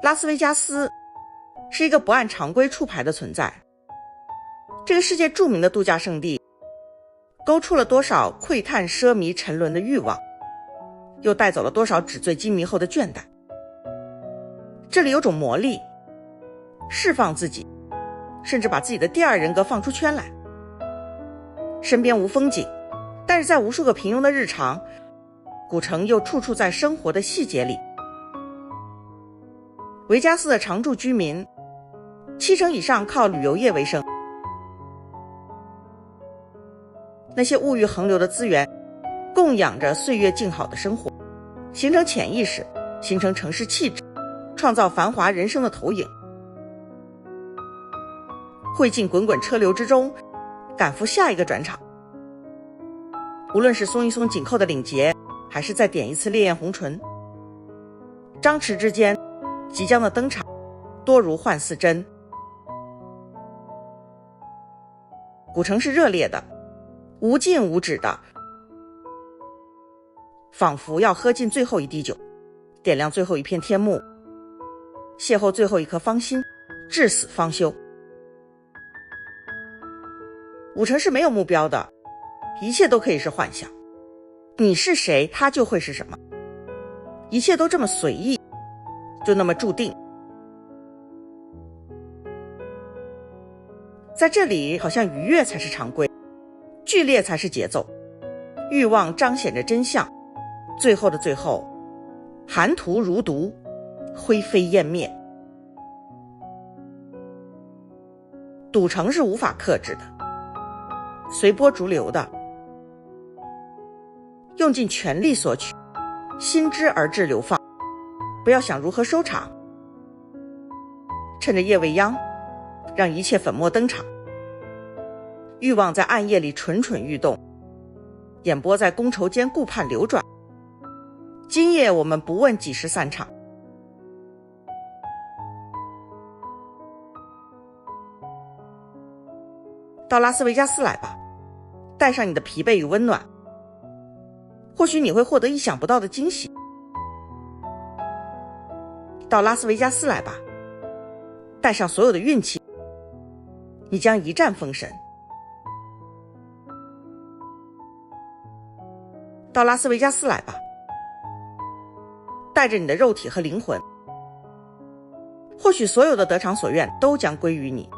拉斯维加斯是一个不按常规出牌的存在。这个世界著名的度假胜地，勾出了多少窥探奢靡沉沦的欲望，又带走了多少纸醉金迷后的倦怠。这里有种魔力，释放自己，甚至把自己的第二人格放出圈来。身边无风景，但是在无数个平庸的日常，古城又处处在生活的细节里。维加斯的常住居民70%以上靠旅游业为生，那些物欲横流的资源供养着岁月静好的生活，形成潜意识，形成城市气质，创造繁华人生的投影。汇进滚滚车流之中，赶赴下一个转场。无论是松一松紧扣的领结，还是再点一次烈焰红唇，张弛之间，即将的登场多如幻似真。古城是热烈的，无尽无止的，仿佛要喝尽最后一滴酒，点亮最后一片天幕，邂逅最后一颗芳心，至死方休。古城是没有目标的，一切都可以是幻想，你是谁，它就会是什么，一切都这么随意，就那么注定。在这里，好像愉悦才是常规，剧烈才是节奏，欲望彰显着真相，最后的最后，寒荼如毒，灰飞烟灭。赌城是无法克制的，随波逐流的，用尽全力索取，心之而至流放，不要想如何收场。趁着夜未央，让一切粉墨登场。欲望在暗夜里蠢蠢欲动，眼波在觥筹间顾盼流转。今夜我们不问几时散场。到拉斯维加斯来吧，带上你的疲惫与温暖，或许你会获得意想不到的惊喜。到拉斯维加斯来吧，带上所有的运气，你将一战封神。到拉斯维加斯来吧，带着你的肉体和灵魂，或许所有的得偿所愿都将归于你。